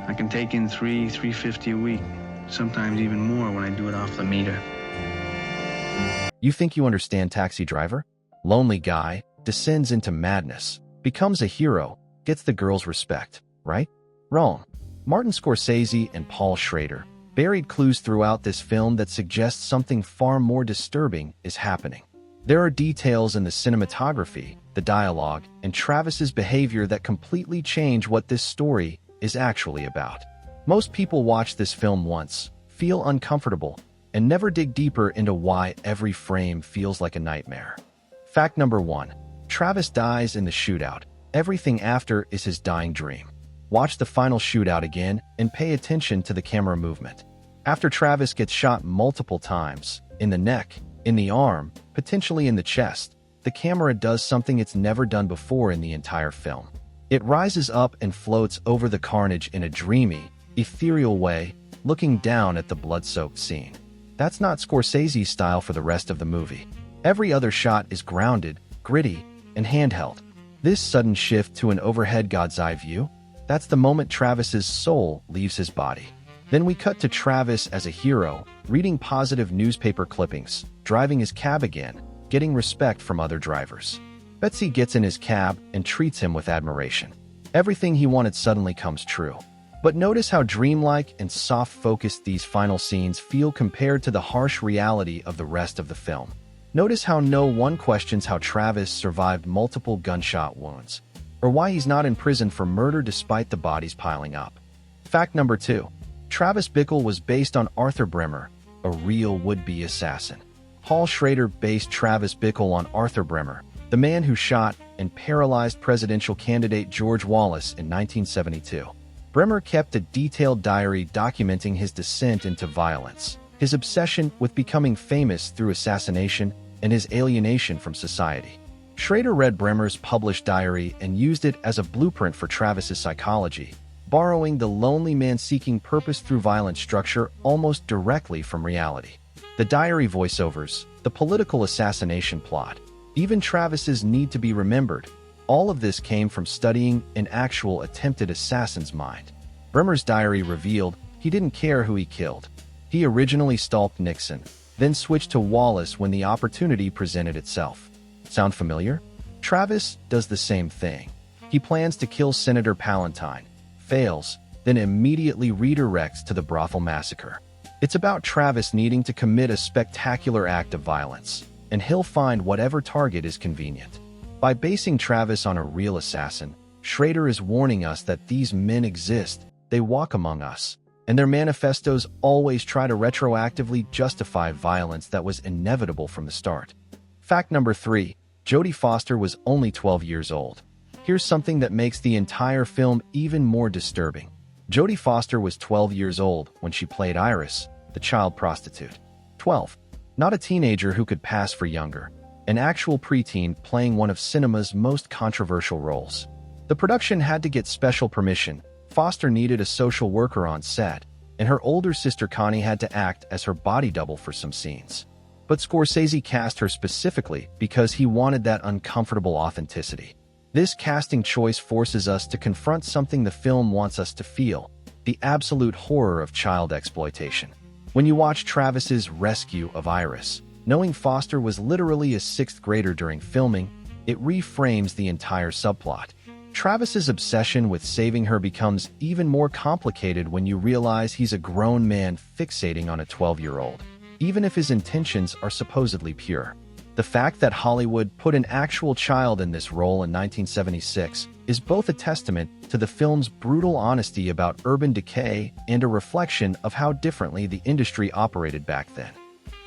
I can take in 350 a week, sometimes even more when I do it off the meter. You think you understand Taxi Driver? Lonely guy, descends into madness, becomes a hero, gets the girl's respect, right? Wrong. Martin Scorsese and Paul Schrader buried clues throughout this film that suggest something far more disturbing is happening. There are details in the cinematography, the dialogue, and Travis's behavior that completely change what this story is actually about. Most people watch this film once, feel uncomfortable, and never dig deeper into why every frame feels like a nightmare. Fact number 1. Travis dies in the shootout. Everything after is his dying dream. Watch the final shootout again and pay attention to the camera movement. After Travis gets shot multiple times, in the neck, in the arm, potentially in the chest, the camera does something it's never done before in the entire film. It rises up and floats over the carnage in a dreamy, ethereal way, looking down at the blood-soaked scene. That's not Scorsese's style for the rest of the movie. Every other shot is grounded, gritty, and handheld. This sudden shift to an overhead God's eye view, that's the moment Travis's soul leaves his body. Then we cut to Travis as a hero, reading positive newspaper clippings, driving his cab again, getting respect from other drivers. Betsy gets in his cab and treats him with admiration. Everything he wanted suddenly comes true. But notice how dreamlike and soft-focused these final scenes feel compared to the harsh reality of the rest of the film. Notice how no one questions how Travis survived multiple gunshot wounds, or why he's not in prison for murder despite the bodies piling up. Fact number 2. Travis Bickle was based on Arthur Bremer, a real would-be assassin. Paul Schrader based Travis Bickle on Arthur Bremer, the man who shot and paralyzed presidential candidate George Wallace in 1972. Bremer kept a detailed diary documenting his descent into violence, his obsession with becoming famous through assassination, and his alienation from society. Schrader read Bremer's published diary and used it as a blueprint for Travis's psychology, borrowing the lonely man seeking purpose through violent structure almost directly from reality. The diary voiceovers, the political assassination plot, even Travis's need to be remembered, all of this came from studying an actual attempted assassin's mind. Bremer's diary revealed he didn't care who he killed. He originally stalked Nixon, then switched to Wallace when the opportunity presented itself. Sound familiar? Travis does the same thing. He plans to kill Senator Palantine, fails, then immediately redirects to the brothel massacre. It's about Travis needing to commit a spectacular act of violence, and he'll find whatever target is convenient. By basing Travis on a real assassin, Schrader is warning us that these men exist, they walk among us, and their manifestos always try to retroactively justify violence that was inevitable from the start. Fact number 3. Jodie Foster was only 12 years old. Here's something that makes the entire film even more disturbing. Jodie Foster was 12 years old when she played Iris, the child prostitute. 12. Not a teenager who could pass for younger. An actual preteen playing one of cinema's most controversial roles. The production had to get special permission. Foster needed a social worker on set, and her older sister Connie had to act as her body double for some scenes. But Scorsese cast her specifically because he wanted that uncomfortable authenticity. This casting choice forces us to confront something the film wants us to feel, the absolute horror of child exploitation. When you watch Travis's rescue of Iris, knowing Foster was literally a 6th grader during filming, it reframes the entire subplot. Travis's obsession with saving her becomes even more complicated when you realize he's a grown man fixating on a 12-year-old, even if his intentions are supposedly pure. The fact that Hollywood put an actual child in this role in 1976 is both a testament to the film's brutal honesty about urban decay and a reflection of how differently the industry operated back then.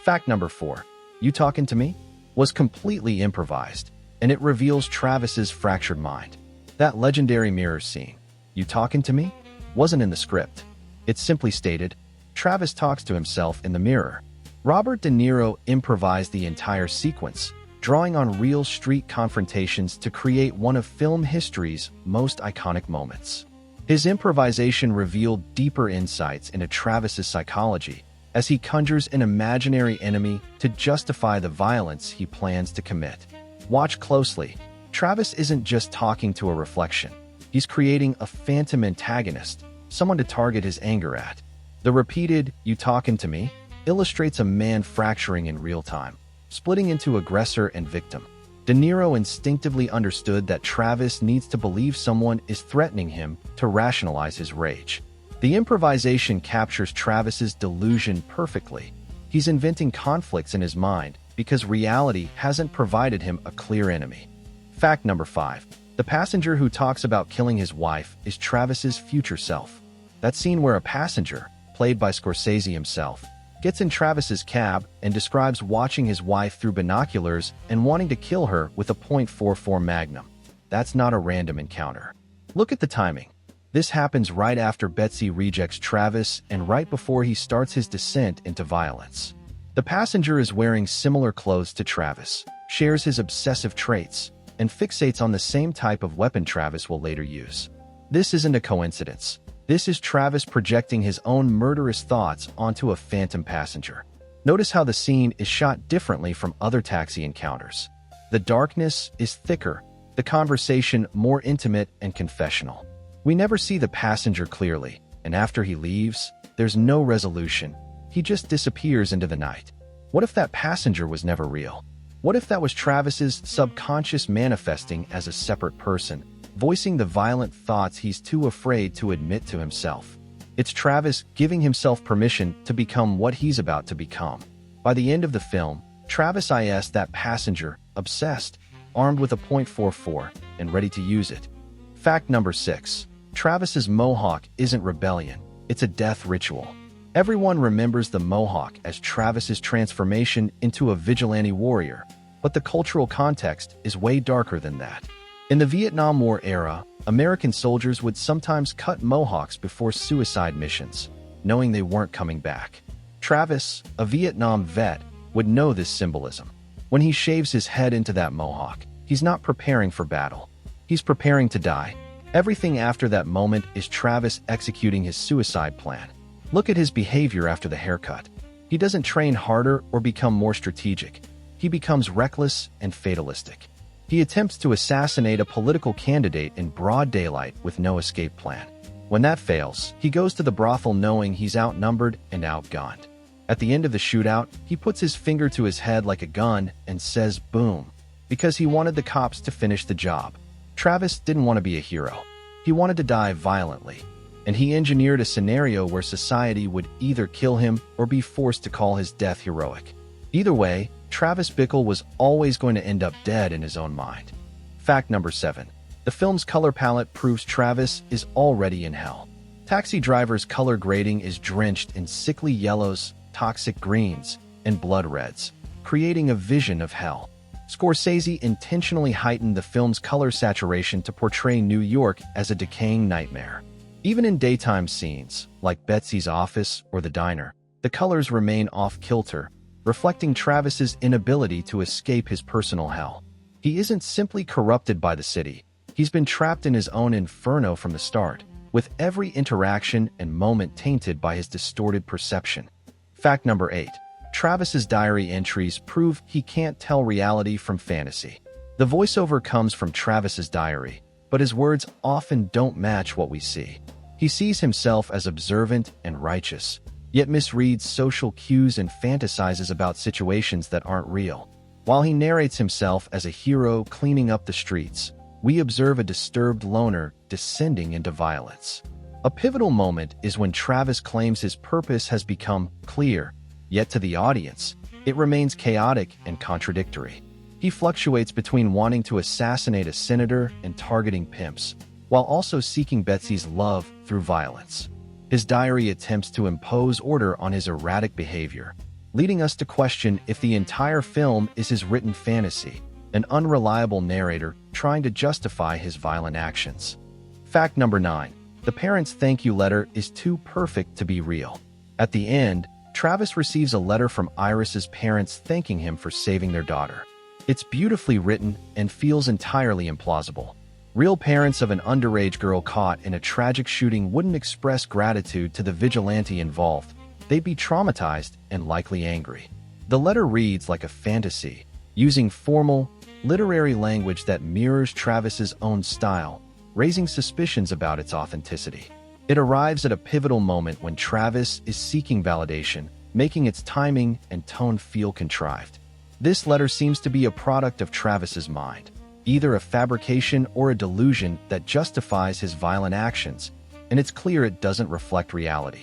Fact number 4. You Talking to Me? Was completely improvised, and it reveals Travis's fractured mind. That legendary mirror scene, "You talking to me?" wasn't in the script. It simply stated, Travis talks to himself in the mirror. Robert De Niro improvised the entire sequence, drawing on real street confrontations to create one of film history's most iconic moments. His improvisation revealed deeper insights into Travis's psychology as he conjures an imaginary enemy to justify the violence he plans to commit. Watch closely. Travis isn't just talking to a reflection. He's creating a phantom antagonist, someone to target his anger at. The repeated, "You talking to me?" illustrates a man fracturing in real time, splitting into aggressor and victim. De Niro instinctively understood that Travis needs to believe someone is threatening him to rationalize his rage. The improvisation captures Travis's delusion perfectly. He's inventing conflicts in his mind because reality hasn't provided him a clear enemy. Fact number 5. The passenger who talks about killing his wife is Travis's future self. That scene where a passenger, played by Scorsese himself, gets in Travis's cab and describes watching his wife through binoculars and wanting to kill her with a .44 Magnum. That's not a random encounter. Look at the timing. This happens right after Betsy rejects Travis and right before he starts his descent into violence. The passenger is wearing similar clothes to Travis, shares his obsessive traits, and fixates on the same type of weapon Travis will later use. This isn't a coincidence. This is Travis projecting his own murderous thoughts onto a phantom passenger. Notice how the scene is shot differently from other taxi encounters. The darkness is thicker, the conversation more intimate and confessional. We never see the passenger clearly, and after he leaves, there's no resolution. He just disappears into the night. What if that passenger was never real? What if that was Travis's subconscious manifesting as a separate person, voicing the violent thoughts he's too afraid to admit to himself? It's Travis giving himself permission to become what he's about to become. By the end of the film, Travis is that passenger, obsessed, armed with a .44, and ready to use it. Fact number 6. Travis's mohawk isn't rebellion, it's a death ritual. Everyone remembers the mohawk as Travis's transformation into a vigilante warrior, but the cultural context is way darker than that. In the Vietnam War era, American soldiers would sometimes cut mohawks before suicide missions, knowing they weren't coming back. Travis, a Vietnam vet, would know this symbolism. When he shaves his head into that mohawk, he's not preparing for battle. He's preparing to die. Everything after that moment is Travis executing his suicide plan. Look at his behavior after the haircut. He doesn't train harder or become more strategic. He becomes reckless and fatalistic. He attempts to assassinate a political candidate in broad daylight with no escape plan. When that fails, he goes to the brothel knowing he's outnumbered and outgunned. At the end of the shootout, he puts his finger to his head like a gun and says boom, because he wanted the cops to finish the job. Travis didn't want to be a hero. He wanted to die violently, and he engineered a scenario where society would either kill him or be forced to call his death heroic. Either way, Travis Bickle was always going to end up dead in his own mind. Fact number 7. The film's color palette proves Travis is already in hell. Taxi Driver's color grading is drenched in sickly yellows, toxic greens, and blood reds, creating a vision of hell. Scorsese intentionally heightened the film's color saturation to portray New York as a decaying nightmare. Even in daytime scenes, like Betsy's office or the diner, the colors remain off-kilter, reflecting Travis's inability to escape his personal hell. He isn't simply corrupted by the city. He's been trapped in his own inferno from the start, with every interaction and moment tainted by his distorted perception. Fact number 8. Travis's diary entries prove he can't tell reality from fantasy. The voiceover comes from Travis's diary, but his words often don't match what we see. He sees himself as observant and righteous, yet misreads social cues and fantasizes about situations that aren't real. While he narrates himself as a hero cleaning up the streets, we observe a disturbed loner descending into violence. A pivotal moment is when Travis claims his purpose has become clear, yet to the audience, it remains chaotic and contradictory. He fluctuates between wanting to assassinate a senator and targeting pimps, while also seeking Betsy's love through violence. His diary attempts to impose order on his erratic behavior, leading us to question if the entire film is his written fantasy, an unreliable narrator trying to justify his violent actions. Fact number 9. The parents' thank you letter is too perfect to be real. At the end, Travis receives a letter from Iris's parents thanking him for saving their daughter. It's beautifully written and feels entirely implausible. Real parents of an underage girl caught in a tragic shooting wouldn't express gratitude to the vigilante involved. They'd be traumatized and likely angry. The letter reads like a fantasy, using formal, literary language that mirrors Travis's own style, raising suspicions about its authenticity. It arrives at a pivotal moment when Travis is seeking validation, making its timing and tone feel contrived. This letter seems to be a product of Travis's mind, either a fabrication or a delusion that justifies his violent actions, and it's clear it doesn't reflect reality.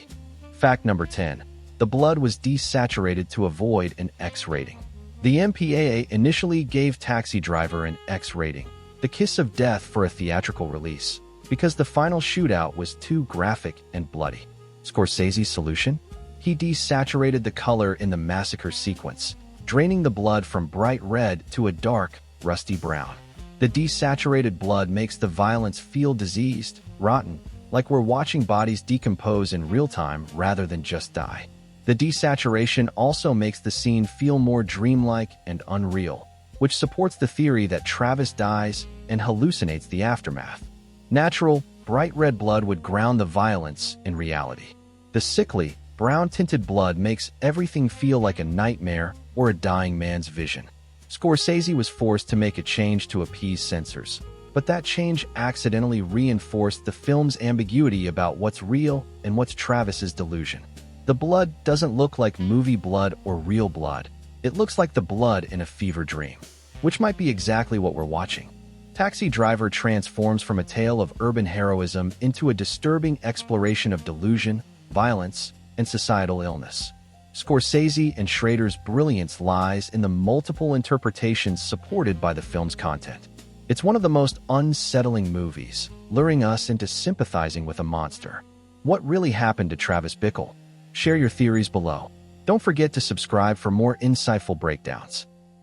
Fact number 10. The blood was desaturated to avoid an X rating. The MPAA initially gave Taxi Driver an X rating, the kiss of death for a theatrical release, because the final shootout was too graphic and bloody. Scorsese's solution? He desaturated the color in the massacre sequence, draining the blood from bright red to a dark, rusty brown. The desaturated blood makes the violence feel diseased, rotten, like we're watching bodies decompose in real time rather than just die. The desaturation also makes the scene feel more dreamlike and unreal, which supports the theory that Travis dies and hallucinates the aftermath. Natural, bright red blood would ground the violence in reality. The sickly, brown-tinted blood makes everything feel like a nightmare or a dying man's vision. Scorsese was forced to make a change to appease censors, but that change accidentally reinforced the film's ambiguity about what's real and what's Travis's delusion. The blood doesn't look like movie blood or real blood. It looks like the blood in a fever dream, which might be exactly what we're watching. Taxi Driver transforms from a tale of urban heroism into a disturbing exploration of delusion, violence, and societal illness. Scorsese and Schrader's brilliance lies in the multiple interpretations supported by the film's content. It's one of the most unsettling movies, luring us into sympathizing with a monster. What really happened to Travis Bickle? Share your theories below. Don't forget to subscribe for more insightful breakdowns.